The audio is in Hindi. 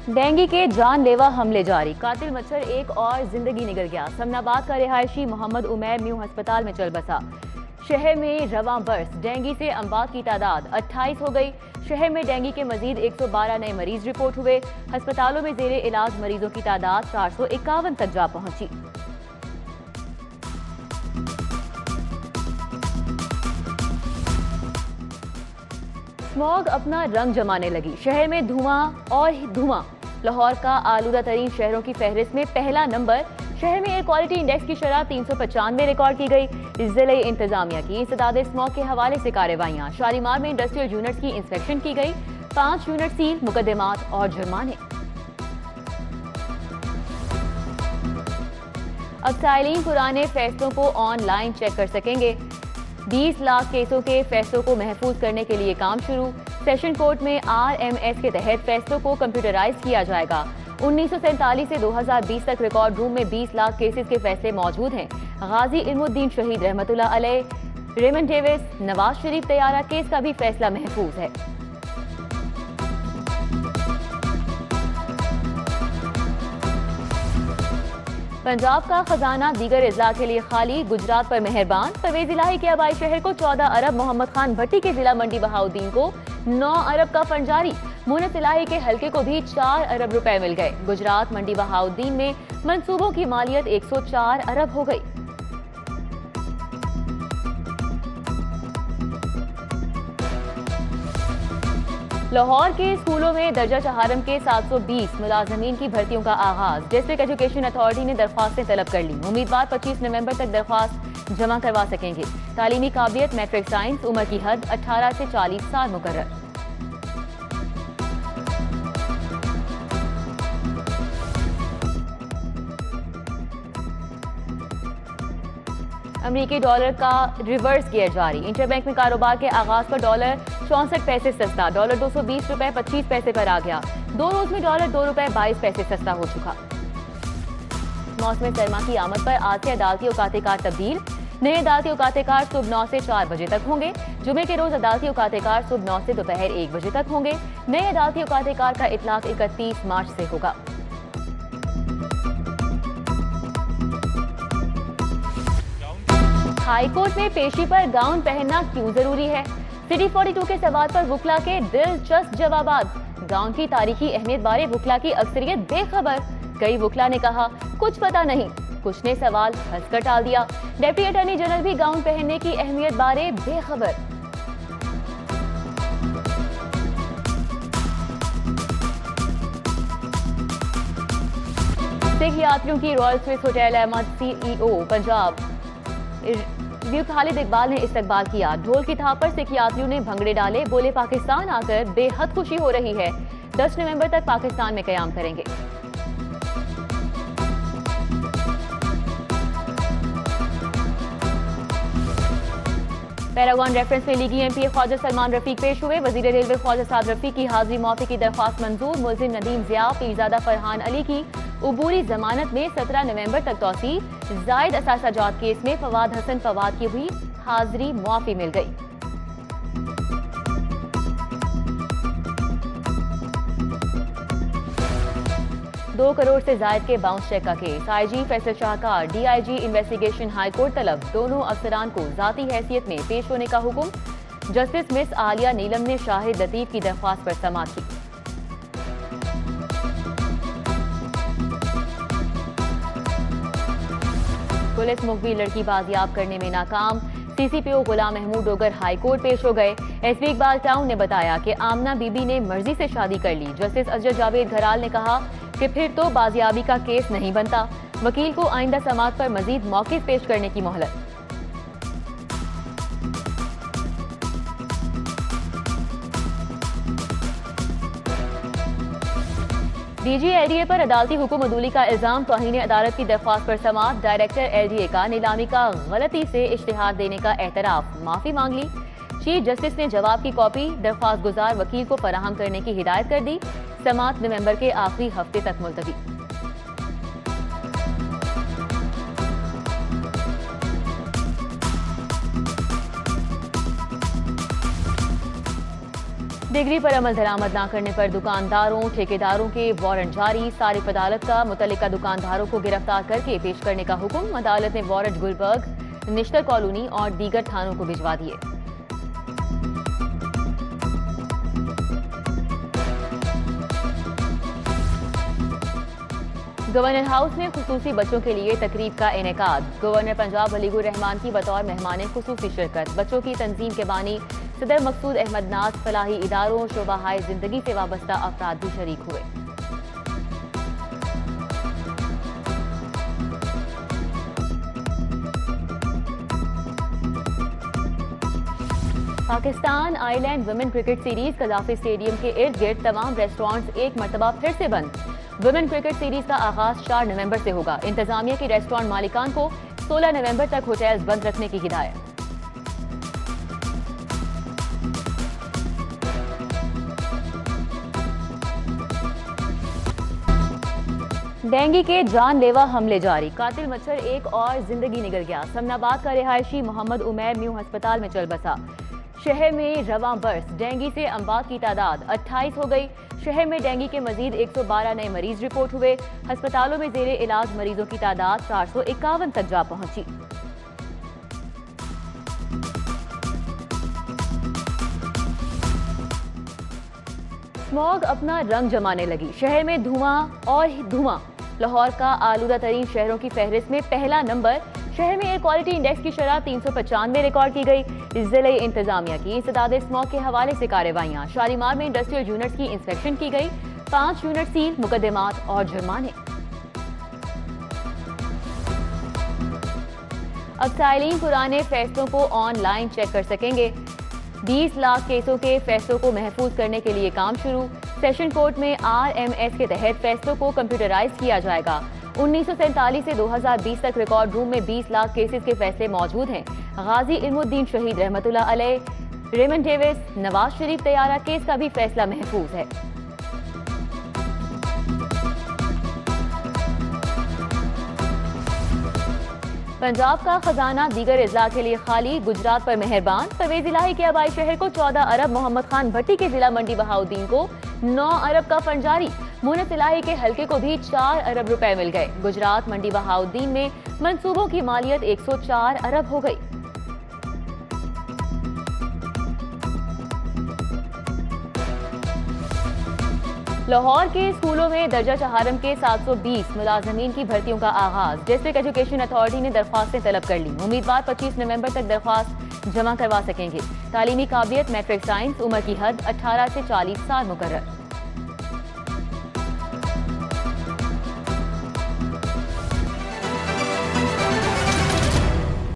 डेंगू के जानलेवा हमले जारी, कातिल मच्छर एक और जिंदगी निगल गया। समनाबाद का रिहायशी मोहम्मद उमैर न्यू अस्पताल में चल बसा। शहर में रवां बरस, डेंगू से अमवात की तादाद 28 हो गई। शहर में डेंगू के मजीद 112 नए मरीज रिपोर्ट हुए। अस्पतालों में जेरे इलाज मरीजों की तादाद 451 तक जा पहुंची। स्मॉग अपना रंग जमाने लगी, शहर में धुआं और धुआं। लाहौर का आलूदा तरीन शहरों की फहरिस्त में पहला नंबर। शहर में एयर क्वालिटी इंडेक्स की शरह 395 रिकॉर्ड की गई। जिले इंतजामिया की इंसदाद स्मॉग के हवाले से कार्रवाइयां। शालीमार में इंडस्ट्रियल यूनिट्स की इंस्पेक्शन की गई। 5 यूनिट सील, मुकदमात और जुर्माने। अब साइलिन पुराने फैसलों को ऑनलाइन चेक कर सकेंगे। 20 लाख केसों के फैसलों को महफूज करने के लिए काम शुरू। सेशन कोर्ट में RMS के तहत फैसलों को कंप्यूटराइज किया जाएगा। 1947 से 2020 तक रिकॉर्ड रूम में 20 लाख केसेस के फैसले मौजूद हैं। गाजी इल्मुद्दीन शहीद रहमतुल्लाह अलैह, Raymond Davis, Nawaz Sharif तैयारा case का भी फैसला महफूज है। पंजाब का खजाना दीगर इजला के लिए खाली, गुजरात पर मेहरबान। परवेज इलाही के आबाई शहर को 14 अरब, मोहम्मद खान भट्टी के जिला मंडी बहाउद्दीन को 9 अरब का फंड जारी। मुनत इलाही के हल्के को भी 4 अरब रुपए मिल गए। गुजरात मंडी बहाउद्दीन में मंसूबों की मालियत 104 अरब हो गई। लाहौर के स्कूलों में दर्जा चहारम के 720 मुलाजमीन की भर्तियों का आगाज। डिस्ट्रिक्ट एजुकेशन अथॉरिटी ने दरख्वास्तें तलब कर ली। उम्मीदवार 25 नवंबर तक दरख्वास्त जमा करवा सकेंगे। तालीमी काबिलियत, मैट्रिक साइंस, उम्र की हद 18 से 40 साल मुकर्रर। अमेरिकी डॉलर का रिवर्स गियर जारी। इंटरबैंक में कारोबार के आगाज पर डॉलर 64 पैसे सस्ता, डॉलर 220 रुपए 25 पैसे पर आ गया। 2 रोज में डॉलर 2 रुपए 22 पैसे सस्ता हो चुका। मौसम सरमा की आमद पर आज से अदालती औकात कार तब्दील। नए अदालती औकात कार सुबह 9 से 4 बजे तक होंगे। जुमे के रोज अदालती औकात कार सुबह 9 से दोपहर 1 बजे तक होंगे। नए अदालती औकात कार का इतलाक 31 मार्च से होगा। हाईकोर्ट में पेशी पर गाउन पहनना क्यों जरूरी है? सिटी 42 के सवाल पर वुकला के दिलचस्प जवाबात। गाउन की तारीखी अहमियत बारे वुकला की अक्सरियत बेखबर। कई वुकला ने कहा कुछ पता नहीं, कुछ ने सवाल हंसकर टाल दिया। डिप्टी अटॉर्नी जनरल भी गाउन पहनने की अहमियत बारे बेखबर। सिख यात्रियों की royal Swiss hotel Ahmad CEO Punjab Khalid Iqbal ने इस्तकबाल किया। ढोल की थाप पर सिख यात्रियों ने भंगड़े डाले, बोले पाकिस्तान आकर बेहद खुशी हो रही है। 10 नवंबर तक पाकिस्तान में कयाम करेंगे। पैरागॉन रेफरेंस में लीगी MP ख्वाजा सलमान रफीक पेश हुए। वजीर रेलवे ख्वाजा साद रफीक की हाजिरी मौत की दरख्वास्त मंजूर। मुलजिम नदीम जिया, पीरजादा फरहान अली की उबूरी जमानत में 17 नवंबर तक तौसी। जायद असासा जात केस में फवाद हसन फवाद की हुई हाजिरी मुआफी मिल गई। दो करोड़ से जायद के बाउंस चेक का केस। IG Faisal Shahkar, DIG investigation high court तलब। दोनों अफसरान को जाती हैसियत में पेश होने का हुक्म। जस्टिस मिस आलिया नीलम ने शाहिद लतीफ की दरख्वास्त पर समाअत की। पुलिस मुखबी लड़की बाजियाब करने में नाकाम। CCPO गुलाम महमूद डोगर हाईकोर्ट पेश हो गए। SP इकबाल टाउन ने बताया कि आमना बीबी ने मर्जी से शादी कर ली। जस्टिस अजर जावेद घराल ने कहा कि फिर तो बाजियाबी का केस नहीं बनता। वकील को आइंदा समाअत पर मजीद मौके पेश करने की मोहलत। DG LDA पर अदालती हुक्म अदूली का इल्जाम। तौहीन अदालत की दरख्वास्त पर समाअत। डायरेक्टर LDA का नीलामी का गलती से इश्तिहार देने का एतराफ, माफी मांग ली। चीफ जस्टिस ने जवाब की कॉपी दरख्वास्त गुजार वकील को फराहम करने की हिदायत कर दी। समाअत नवंबर के आखिरी हफ्ते तक मुलतवी। डिग्री पर अमल दरामद न करने पर दुकानदारों ठेकेदारों के वारंट जारी। सारिफ अदालत का मुतल्लिका दुकानदारों को गिरफ्तार करके पेश करने का हुक्म। अदालत ने वारंट गुलबर्ग, निश्तर कॉलोनी और दीगर थानों को भिजवा दिए। गवर्नर हाउस में खुसूसी बच्चों के लिए तकरीब का इनेकाद। गवर्नर पंजाब वलीगुर रहमान की बतौर मेहमान खुसूसी शिरकत। बच्चों की तंजीम के बानी सदर मकसूद अहमद नाज, फलाही इदारों, शोबाहाय जिंदगी से वाबस्ता अफराद भी शरीक हुए। Pakistan island women cricket series Gaddafi stadium के इर्द गिर्द तमाम रेस्टोरेंट्स एक मरतबा फिर से बंद। वुमेन क्रिकेट सीरीज का आगाज 4 नवंबर से होगा। इंतजामिया की रेस्टोरेंट मालिकान को 16 नवंबर तक होटल्स बंद रखने की हिदायत। डेंगू के जानलेवा हमले जारी। कातिल मच्छर एक और जिंदगी निगल गया। समनाबाद का रिहायशी मोहम्मद उमैर न्यू अस्पताल में चल बसा। शहर में रवां बरस डेंगू से अमवात की तादाद 28 हो गई। शहर में डेंगू के मजीद 112 नए मरीज रिपोर्ट हुए। अस्पतालों में जेरे इलाज मरीजों की तादाद 451 तक जा पहुंची। स्मॉग अपना रंग जमाने लगी। शहर में धुआं और धुआं। लाहौर का आलूदा तरीन शहरों की फहरिस्त में पहला नंबर। शहर में एयर क्वालिटी इंडेक्स की शरह 395 रिकॉर्ड की गई। जिले इंतजामिया की इंसदाद स्मॉग के हवाले से कार्रवाइयां। शालीमार में इंडस्ट्रियल यूनिट्स की इंस्पेक्शन की गई। 5 यूनिट सील, मुकदमात और जुर्माने। अब साइलिन पुराने फैसलों को ऑनलाइन चेक कर सकेंगे। 20 लाख केसों के फैसलों को महफूज करने के लिए काम शुरू। सेशन कोर्ट में RMS के तहत फैसलों को कंप्यूटराइज किया जाएगा। 1947 से 2020 तक रिकॉर्ड रूम में 20 लाख केसेस के फैसले मौजूद हैं। गाजी इल्मुद्दीन शहीद रहमतुल्लाह अलैह, Raymond Davis, Nawaz Sharif तैयारा case का भी फैसला महफूज है। पंजाब का खजाना दीगर इजला के लिए खाली। गुजरात पर मेहरबान। परवेज इलाही के आबाई शहर को 14 अरब, मोहम्मद खान भट्टी के जिला मंडी बहाउद्दीन को 9 अरब का फंड जारी। मुनस इलाही के हल्के को भी 4 अरब रुपए मिल गए। गुजरात मंडी बहाउद्दीन में मंसूबों की मालियत 104 अरब हो गई। लाहौर के स्कूलों में दर्जा चहारम के 720 मुलाजमीन की भर्तियों का आगाज। डिस्ट्रिक्ट एजुकेशन अथॉरिटी ने दरख्वास्तें तलब कर ली। उम्मीदवार 25 नवंबर तक दरख्वास्त जमा करवा सकेंगे। तालीमी काबिलियत, मैट्रिक साइंस, उम्र की हद 18 से 40 साल मुकर्रर।